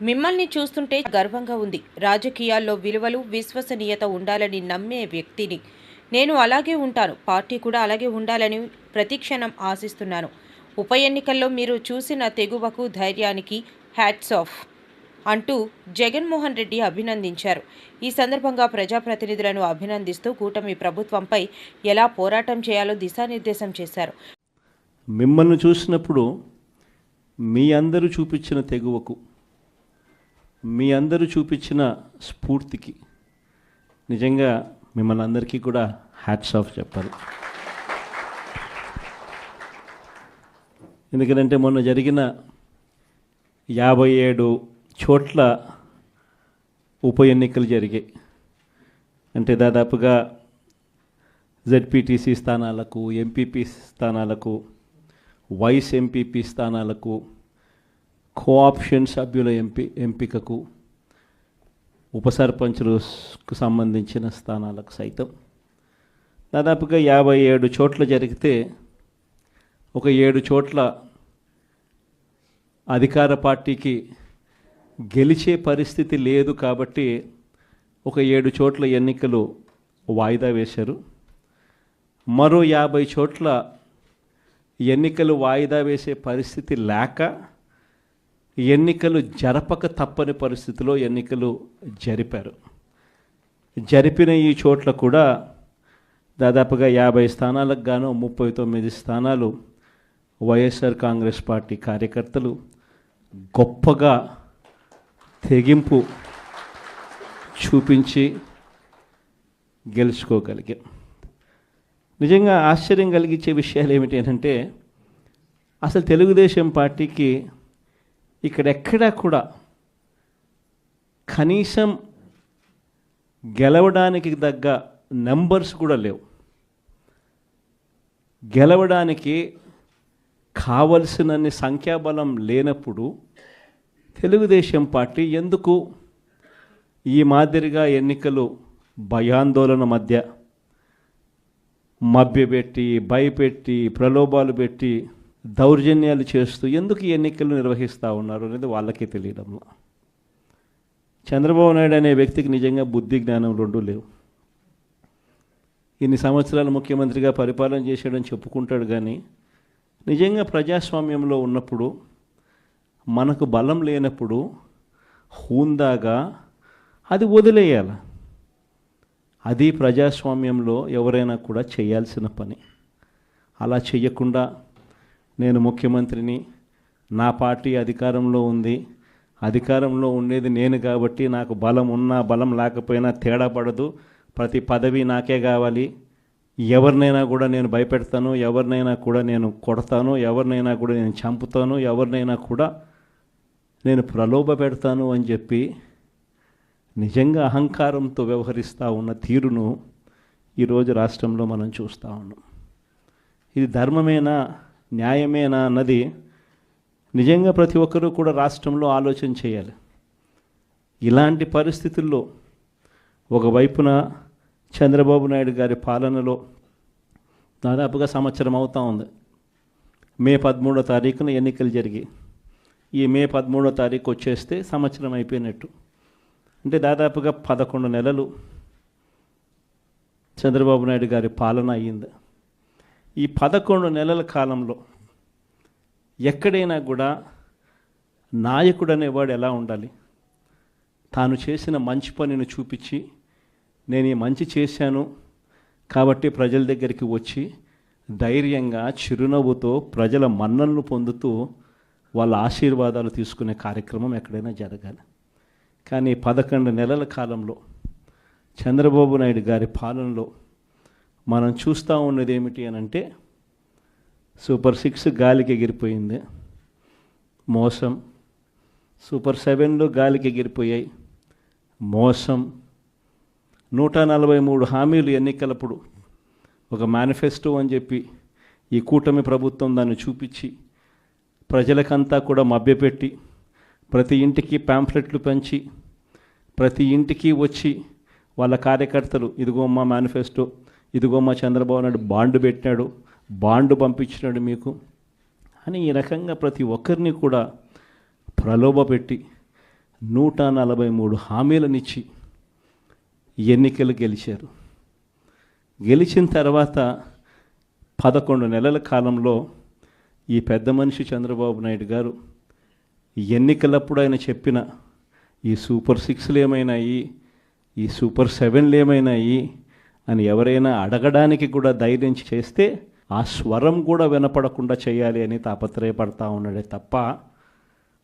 మిమ్మల్ని చూస్తుంటే గర్వంగా ఉంది. రాజకీయాల్లో విలువలు, విశ్వసనీయత ఉండాలని నమ్మే వ్యక్తిని. నేను అలాగే ఉంటాను. పార్టీ కూడా అలాగే ఉండాలని ప్రతిక్షణం ఆశిస్తున్నాను. ఉప ఎన్నికల్లో మీరు చూసిన తెగువకు, ధైర్యానికి హ్యాట్స్ ఆఫ్ అంటూ జగన్మోహన్ రెడ్డి అభినందించారు. ఈ సందర్భంగా ప్రజాప్రతినిధులను అభినందిస్తూ కూటమి ప్రభుత్వంపై ఎలా పోరాటం చేయాలో దిశానిర్దేశం చేశారు. మిమ్మల్ని చూసినప్పుడు మీ అందరూ చూపించిన తెగువకు, మీ అందరూ చూపించిన స్ఫూర్తికి నిజంగా మిమ్మల్ని అందరికీ కూడా హ్యాట్స్ ఆఫ్ చెప్పాలి. ఎందుకంటే మొన్న జరిగిన 57 చోట్ల ఉప ఎన్నికలు జరిగాయి. అంటే దాదాపుగా జెడ్పీటీసీ స్థానాలకు, ఎంపీపీ స్థానాలకు, వైస్ ఎంపీపీ స్థానాలకు, కోఆప్షన్ సభ్యుల ఎంపికకు, ఉప సర్పంచులకు సంబంధించిన స్థానాలకు సైతం దాదాపుగా 57 చోట్ల జరిగితే ఒక 7 చోట్ల అధికార పార్టీకి గెలిచే పరిస్థితి లేదు కాబట్టి ఒక 7 చోట్ల ఎన్నికలు వాయిదా వేశారు. మరో 50 చోట్ల ఎన్నికలు వాయిదా వేసే పరిస్థితి లేక ఎన్నికలు జరపక తప్పని పరిస్థితిలో ఎన్నికలు జరిపారు. జరిపిన ఈ చోట్ల కూడా దాదాపుగా 50 స్థానాలకు గాను 39 స్థానాలు వైఎస్ఆర్ కాంగ్రెస్ పార్టీ కార్యకర్తలు గొప్పగా తెగింపు చూపించి గెలుచుకోగలిగాం. నిజంగా ఆశ్చర్యం కలిగించే విషయాలు ఏమిటి అంటే అసలు తెలుగుదేశం పార్టీకి ఇక్కడెక్కడా కూడా కనీసం గెలవడానికి తగ్గ నెంబర్స్ కూడా లేవు. గెలవడానికి కావలసినన్ని సంఖ్యాబలం లేనప్పుడు తెలుగుదేశం పార్టీ ఎందుకు ఈ మాదిరిగా ఎన్నికలు భయాందోళన మధ్య మభ్యపెట్టి, భయపెట్టి, ప్రలోభాలు పెట్టి, దౌర్జన్యాలు చేస్తూ ఎందుకు ఈ ఎన్నికలు నిర్వహిస్తూ ఉన్నారు అనేది వాళ్ళకే తెలియడంలో. చంద్రబాబు నాయుడు అనే వ్యక్తికి నిజంగా బుద్ధి జ్ఞానం రెండూ లేవు. ఇన్ని సంవత్సరాలు ముఖ్యమంత్రిగా పరిపాలన చేశాడని చెప్పుకుంటాడు కానీ నిజంగా ప్రజాస్వామ్యంలో ఉన్నప్పుడు, మనకు బలం లేనప్పుడు హూందాగా అది వదిలేయాలి. అది ప్రజాస్వామ్యంలో ఎవరైనా కూడా చేయాల్సిన పని. అలా చేయకుండా నేను ముఖ్యమంత్రిని, నా పార్టీ అధికారంలో ఉంది, అధికారంలో ఉండేది నేను కాబట్టి నాకు బలం ఉన్నా బలం లేకపోయినా తేడా పడదు, ప్రతి పదవి నాకే కావాలి, ఎవరినైనా కూడా నేను భయపెడతాను, ఎవరినైనా కూడా నేను కొడతాను, ఎవరినైనా కూడా నేను చంపుతాను, ఎవరినైనా కూడా నేను ప్రలోభ పెడతాను అని చెప్పి నిజంగా అహంకారంతో వ్యవహరిస్తూ ఉన్న తీరును ఈరోజు రాష్ట్రంలో మనం చూస్తూ ఉన్నాం. ఇది ధర్మమేనా, న్యాయమేనా అన్నది నిజంగా ప్రతి ఒక్కరూ కూడా రాష్ట్రంలో ఆలోచన చేయాలి. ఇలాంటి పరిస్థితుల్లో ఒకవైపున చంద్రబాబు నాయుడు గారి పాలనలో దాదాపుగా సంవత్సరం అవుతూ ఉంది. మే 13వ తారీఖున ఎన్నికలు జరిగాయి. ఈ మే 13వ తారీఖు వచ్చేస్తే సంవత్సరం అయిపోయినట్టు. అంటే దాదాపుగా 11 నెలలు చంద్రబాబు నాయుడు గారి పాలన అయ్యింది. ఈ 11 నెలల కాలంలో ఎక్కడైనా కూడా నాయకుడు అనేవాడు ఎలా ఉండాలి? తాను చేసిన మంచి పనిని చూపించి, నేను ఈ మంచి చేశాను కాబట్టి ప్రజల దగ్గరికి వచ్చి ధైర్యంగా చిరునవ్వుతో ప్రజల మన్ననలు పొందుతూ వాళ్ళ ఆశీర్వాదాలు తీసుకునే కార్యక్రమం ఎక్కడైనా జరగాలి. కానీ 11 నెలల కాలంలో చంద్రబాబు నాయుడు గారి పాలనలో మనం చూస్తూ ఉన్నది ఏమిటి అని అంటే సూపర్ 6 గాలికి ఎగిరిపోయింది, మోసం. సూపర్ 7లు గాలికి ఎగిరిపోయాయి, మోసం. 143 హామీలు ఎన్నికలప్పుడు ఒక మేనిఫెస్టో అని చెప్పి ఈ కూటమి ప్రభుత్వం దాన్ని చూపించి ప్రజలకంతా కూడా మభ్యపెట్టి ప్రతి ఇంటికి ప్యాంఫ్లెట్లు పంచి ప్రతి ఇంటికి వచ్చి వాళ్ళ కార్యకర్తలు ఇదిగో మా మేనిఫెస్టో, ఇదిగో మా చంద్రబాబు నాయుడు బాండ్ పెట్టాడు, బాండ్ పంపించినాడు మీకు అని ఈ రకంగా ప్రతి ఒక్కరిని కూడా ప్రలోభపెట్టి 143 హామీలనిచ్చి ఎన్నికలు గెలిచారు. గెలిచిన తర్వాత 11 నెలల కాలంలో ఈ పెద్ద మనిషి చంద్రబాబు నాయుడు గారు ఎన్నికలప్పుడు ఆయన చెప్పిన ఈ సూపర్ 6లు ఏమైనాయి, ఈ సూపర్ 7లు ఏమైనాయి అని ఎవరైనా అడగడానికి కూడా ధైర్యం చేస్తే ఆ స్వరం కూడా వినపడకుండా చేయాలి అని తాపత్రయపడతా ఉన్నాడే తప్ప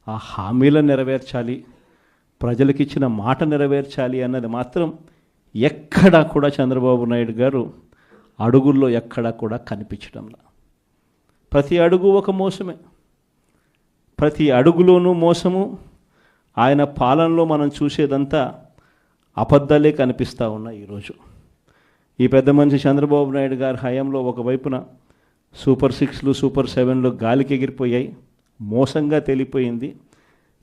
ఆ హామీలను నెరవేర్చాలి, ప్రజలకు ఇచ్చిన మాట నెరవేర్చాలి అన్నది మాత్రం ఎక్కడా కూడా చంద్రబాబు నాయుడు గారు అడుగుల్లో ఎక్కడా కూడా కనిపించడంలా. ప్రతి అడుగు ఒక మోసమే, ప్రతి అడుగులోనూ మోసము. ఆయన పాలనలో మనం చూసేదంతా అబద్ధాలే కనిపిస్తూ ఉన్నాయి. ఈరోజు ఈ పెద్ద మనిషి చంద్రబాబు నాయుడు గారి హయాంలో ఒకవైపున సూపర్ 6లు సూపర్ 7లు గాలికి ఎగిరిపోయాయి, మోసంగా తెలిపోయింది.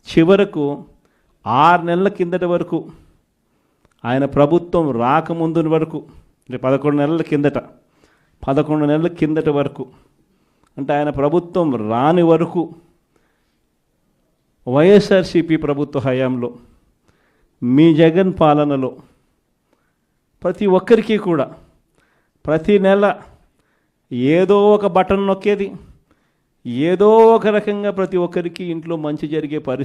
చివరకు 6 నెలల కిందటి వరకు ఆయన ప్రభుత్వం రాకముందు వరకు, అంటే 11 నెలల కిందట వరకు, అంటే ఆయన ప్రభుత్వం రాని వరకు వైఎస్ఆర్సీపీ ప్రభుత్వ హయాంలో మీ జగన్ పాలనలో ప్రతి ఒక్కరికి కూడా ప్రతి నెల ఏదో ఒక బటన్ నొక్కేది, ఏదో ఒక రకంగా ప్రతి ఒక్కరికి ఇంట్లో మంచి జరిగే పరిస్థితి